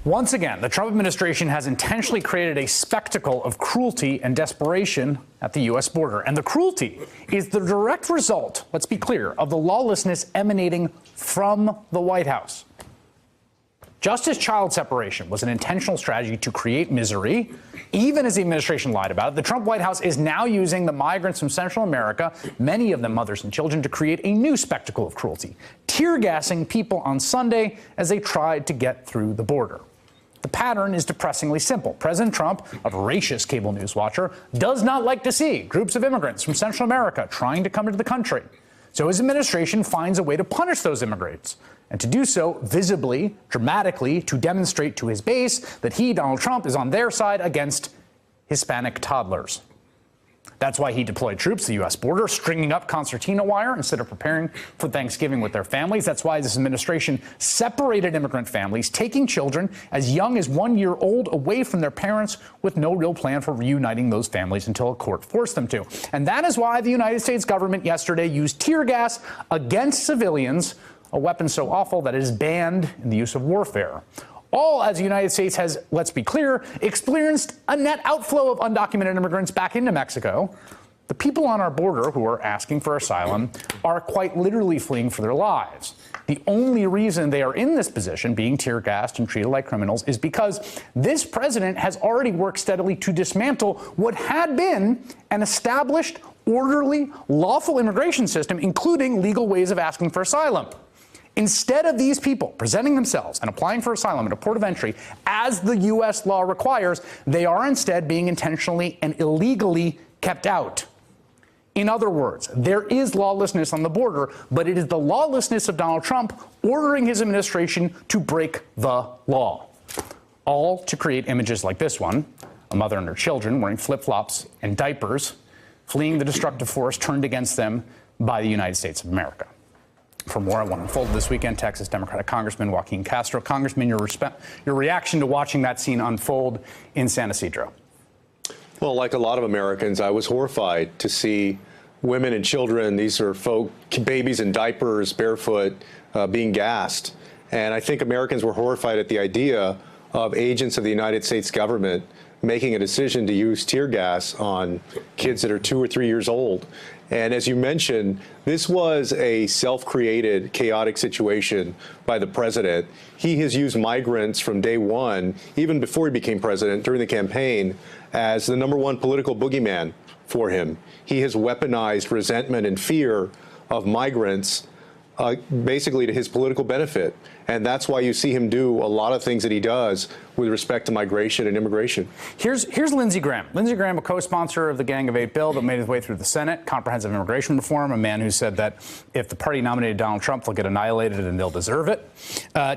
Once again, the Trump administration has intentionally created a spectacle of cruelty and desperation at the U.S. border. And the cruelty is the direct result, let's be clear, of the lawlessness emanating from the White House. Just as child separation was an intentional strategy to create misery, even as the administration lied about it, the Trump White House is now using the migrants from Central America, many of them mothers and children, to create a new spectacle of cruelty, tear gassing people on Sunday as they tried to get through the border. The pattern is depressingly simple. President Trump, a voracious cable news watcher, does not like to see groups of immigrants from Central America trying to come into the country. So his administration finds a way to punish those immigrants, and to do so visibly, dramatically, to demonstrate to his base that he, Donald Trump, is on their side against Hispanic toddlers. That's why he deployed troops to the U.S. border, stringing up concertina wire instead of preparing for Thanksgiving with their families. That's why this administration separated immigrant families, taking children as young as 1 year old away from their parents with no real plan for reuniting those families until a court forced them to. And that is why the United States government yesterday used tear gas against civilians, a weapon so awful that it is banned in the use of warfare. All as the United States has, let's be clear, experienced a net outflow of undocumented immigrants back into Mexico. The people on our border who are asking for asylum are quite literally fleeing for their lives. The only reason they are in this position, being tear gassed and treated like criminals, is because this president has already worked steadily to dismantle what had been an established, orderly, lawful immigration system, including legal ways of asking for asylum. Instead of these people presenting themselves and applying for asylum at a port of entry, as the U.S. law requires, they are instead being intentionally and illegally kept out. In other words, there is lawlessness on the border, but it is the lawlessness of Donald Trump ordering his administration to break the law. All to create images like this one, a mother and her children wearing flip-flops and diapers, fleeing the destructive force turned against them by the United States of America. For more on what unfolded this weekend, Texas Democratic Congressman Joaquin Castro. Congressman, your reaction to watching that scene unfold in San Ysidro. Well, like a lot of Americans, I was horrified to see women and children, these are babies in diapers, barefoot, being gassed. And I think Americans were horrified at the idea of agents of the United States government making a decision to use tear gas on kids that are 2 or 3 years old. And as you mentioned, this was a self-created, chaotic situation by the president. He has used migrants from day one, even before he became president, during the campaign, as the #1 political boogeyman for him. He has weaponized resentment and fear of migrants basically to his political benefit. And that's why you see him do a lot of things that he does with respect to migration and immigration. Here's Lindsey Graham. Lindsey Graham, a co-sponsor of the Gang of Eight bill that made its way through the Senate, comprehensive immigration reform, a man who said that if the party nominated Donald Trump, they'll get annihilated and they'll deserve it.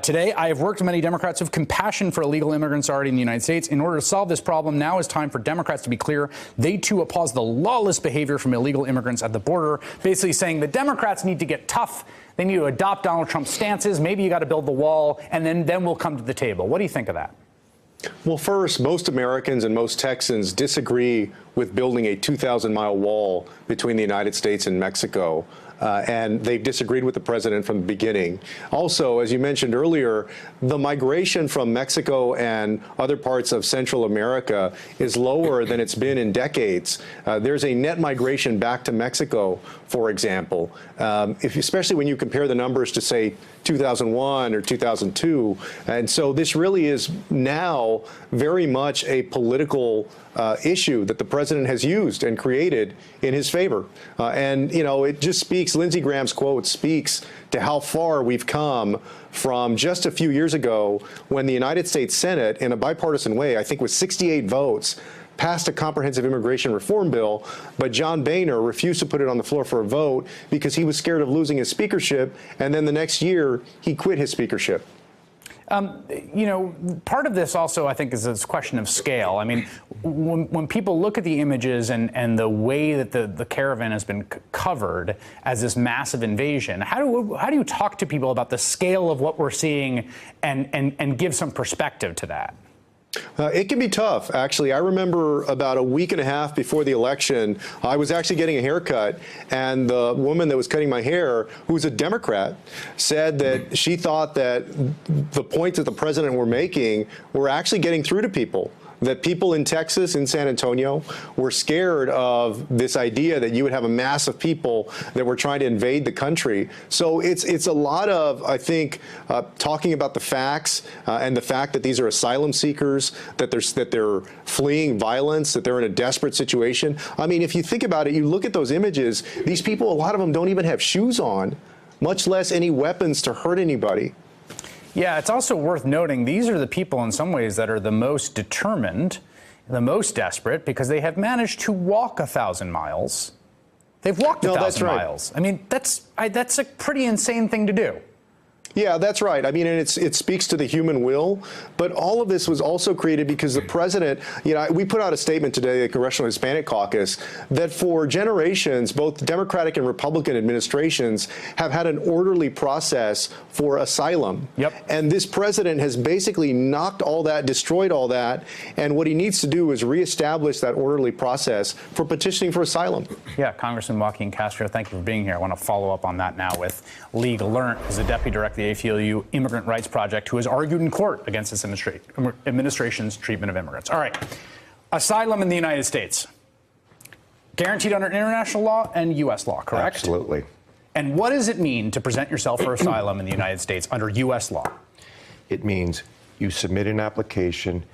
Today, I have worked with many Democrats who have compassion for illegal immigrants already in the United States. In order to solve this problem, now is time for Democrats to be clear. They, too, oppose the lawless behavior from illegal immigrants at the border, basically saying the Democrats need to get tough. They need to adopt Donald Trump's stances. Maybe you got to build the wall, and then we'll come to the table. What do you think of that? Well, first, most Americans and most Texans disagree with building a 2,000-mile wall between the United States and Mexico. And they've disagreed with the president from the beginning. Also, as you mentioned earlier, the migration from Mexico and other parts of Central America is lower than it's been in decades. There's a net migration back to Mexico, for example, especially when you compare the numbers to, say, 2001 or 2002. And so this really is now very much a political issue that the president has used and created in his favor. And, you know, it just speaks, Lindsey Graham's quote speaks to how far we've come from just a few years ago when the United States Senate, in a bipartisan way, I think with 68 votes, passed a comprehensive immigration reform bill, but John Boehner refused to put it on the floor for a vote because he was scared of losing his speakership, and then the next year he quit his speakership. You know, part of this also, I think, is this question of scale. I mean, when people look at the images and the way that the caravan has been covered as this massive invasion, how do you talk to people about the scale of what we're seeing and give some perspective to that? It can be tough, actually. I remember about a week and a half before the election, I was actually getting a haircut, and the woman that was cutting my hair, who's a Democrat, said that she thought that the points that the president were making were actually getting through to people. That people in Texas, in San Antonio, were scared of this idea that you would have a mass of people that were trying to invade the country. So it's a lot of, I think, talking about the facts and the fact that these are asylum seekers, that they're fleeing violence, that they're in a desperate situation. I mean, if you think about it, you look at those images, these people, a lot of them don't even have shoes on, much less any weapons to hurt anybody. Yeah, it's also worth noting these are the people in some ways that are the most determined, the most desperate, because they have managed to walk 1,000 miles. They've walked 1,000 miles. I mean, that's a pretty insane thing to do. Yeah, that's right. I mean, and it speaks to the human will, but all of this was also created because the president, we put out a statement today, the Congressional Hispanic Caucus, that for generations, both Democratic and Republican administrations have had an orderly process for asylum. Yep. And this president has basically knocked all that, destroyed all that, and what he needs to do is reestablish that orderly process for petitioning for asylum. Yeah, Congressman Joaquin Castro, thank you for being here. I want to follow up on that now with Lee Gelernt, who's the Deputy Director of the ACLU Immigrant Rights Project, who has argued in court against this administration's treatment of immigrants. All right, asylum in the United States, guaranteed under international law and U.S. law, correct? Absolutely. And what does it mean to present yourself for asylum in the United States under U.S. law? It means you submit an application,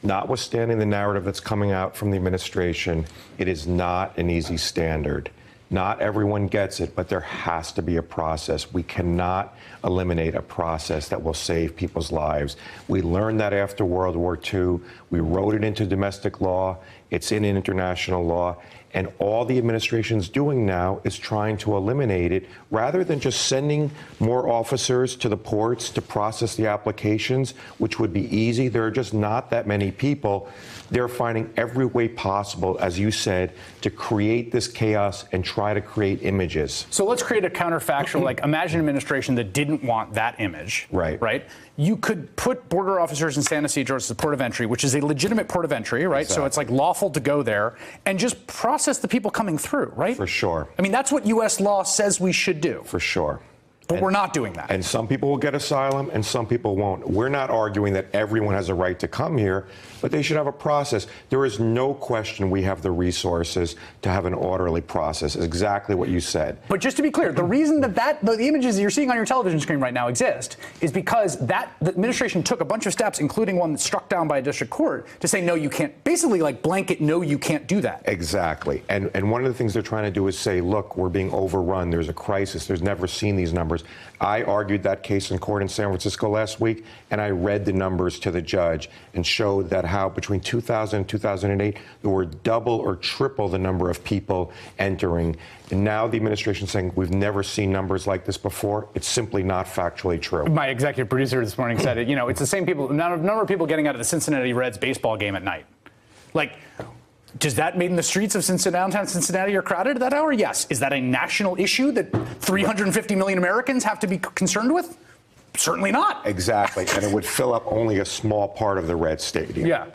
notwithstanding the narrative that's coming out from the administration. It is not an easy standard. Not everyone gets it, but there has to be a process. We cannot eliminate a process that will save people's lives. We learned that after World War II. We wrote it into domestic law. It's in international law. And all the administration's doing now is trying to eliminate it rather than just sending more officers to the ports to process the applications, which would be easy. There are just not that many people. They're finding every way possible, as you said, to create this chaos and try to create images. So let's create a counterfactual, like imagine an administration that didn't want that image. Right. You could put border officers in San Ysidro as the port of entry, which is a legitimate port of entry, right? Exactly. So it's like lawful to go there and just process the people coming through, right? For sure. I mean, that's what U.S. law says we should do. For sure. But we're not doing that. And some people will get asylum and some people won't. We're not arguing that everyone has a right to come here, but they should have a process. There is no question we have the resources to have an orderly process. It's exactly what you said. But just to be clear, the reason that the images you're seeing on your television screen right now exist is because the administration took a bunch of steps, including one that's struck down by a district court, to say, no, you can't, basically like blanket, no, you can't do that. Exactly. And one of the things they're trying to do is say, look, we're being overrun. There's a crisis. There's never seen these numbers. I argued that case in court in San Francisco last week, and I read the numbers to the judge and showed that how between 2000 and 2008, there were double or triple the number of people entering. And now the administration is saying we've never seen numbers like this before. It's simply not factually true. My executive producer this morning said it. It's the same people, number of people getting out of the Cincinnati Reds baseball game at night. Like, does that mean the streets of downtown Cincinnati are crowded at that hour? Yes. Is that a national issue that 350 million Americans have to be concerned with? Certainly not. Exactly. And it would fill up only a small part of the Red Stadium. Yeah.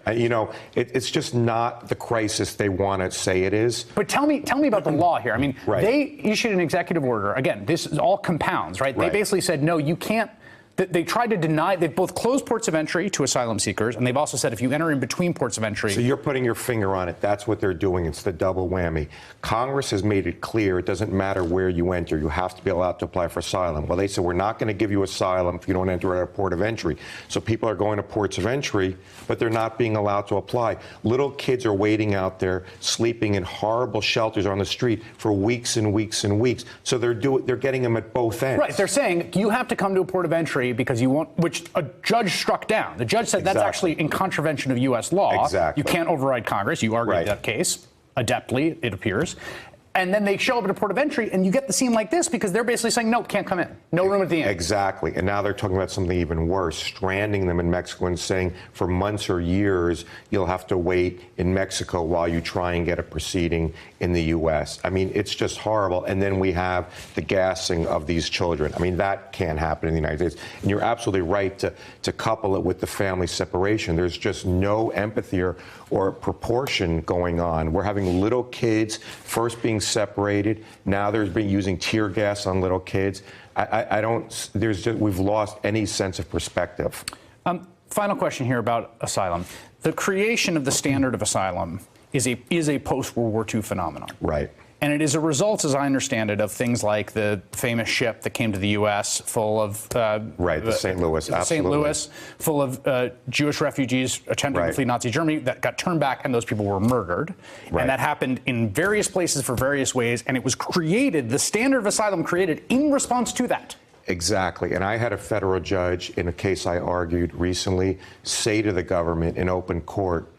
It's just not the crisis they want to say it is. But tell me about the law here. I mean, Right. They issued an executive order. Again, this is all compounds, right? They basically said, no, you can't. They tried to deny, they've both closed ports of entry to asylum seekers, and they've also said if you enter in between ports of entry. So you're putting your finger on it. That's what they're doing. It's the double whammy. Congress has made it clear it doesn't matter where you enter. You have to be allowed to apply for asylum. Well, they said we're not going to give you asylum if you don't enter at a port of entry. So people are going to ports of entry, but they're not being allowed to apply. Little kids are waiting out there, sleeping in horrible shelters on the street for weeks and weeks and weeks. So they're getting them at both ends. Right. They're saying you have to come to a port of entry because you won't, which a judge struck down. The judge said that's actually in contravention of U.S. law. Exactly. You can't override Congress. You argued Right. that case adeptly, it appears. And then they show up at a port of entry, and you get the scene like this because they're basically saying, no, can't come in. No room at the end. Exactly. And now they're talking about something even worse, stranding them in Mexico and saying for months or years, you'll have to wait in Mexico while you try and get a proceeding in the U.S. I mean, it's just horrible. And then we have the gassing of these children. I mean, that can't happen in the United States. And you're absolutely right to couple it with the family separation. There's just no empathy or proportion going on. We're having little kids first being separated. Now there's been using tear gas on little kids. We've lost any sense of perspective. Final question here about asylum. The creation of the standard of asylum is a post-World War II phenomenon. Right. And it is a result, as I understand it, of things like the famous ship that came to the U.S. full of the St. Louis, absolutely. St. Louis, full of Jewish refugees attempting to flee Nazi Germany that got turned back, and those people were murdered. Right. And that happened in various places for various ways, and it was created, the standard of asylum created in response to that. Exactly. And I had a federal judge in a case I argued recently say to the government in open court,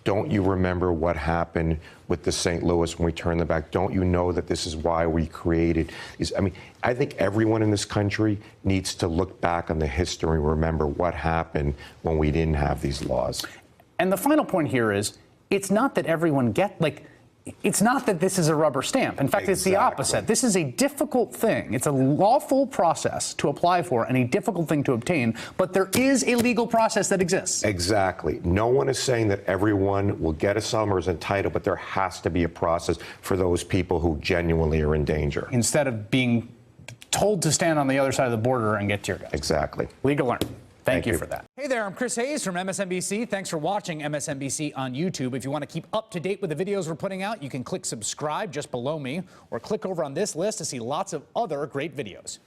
don't you remember what happened with the St. Louis when we turned them back? Don't you know that this is why we created these? I mean, I think everyone in this country needs to look back on the history and remember what happened when we didn't have these laws. And the final point here is, it's not that everyone it's not that this is a rubber stamp. In fact, It's the opposite. This is a difficult thing. It's a lawful process to apply for and a difficult thing to obtain, but there is a legal process that exists. Exactly. No one is saying that everyone will get asylum or is entitled, but there has to be a process for those people who genuinely are in danger. Instead of being told to stand on the other side of the border and get tear gas. Exactly. Legal learn. Thank you you for that. Hey there, I'm Chris Hayes from MSNBC. Thanks for watching MSNBC on YouTube. If you want to keep up to date with the videos we're putting out, you can click subscribe just below me or click over on this list to see lots of other great videos.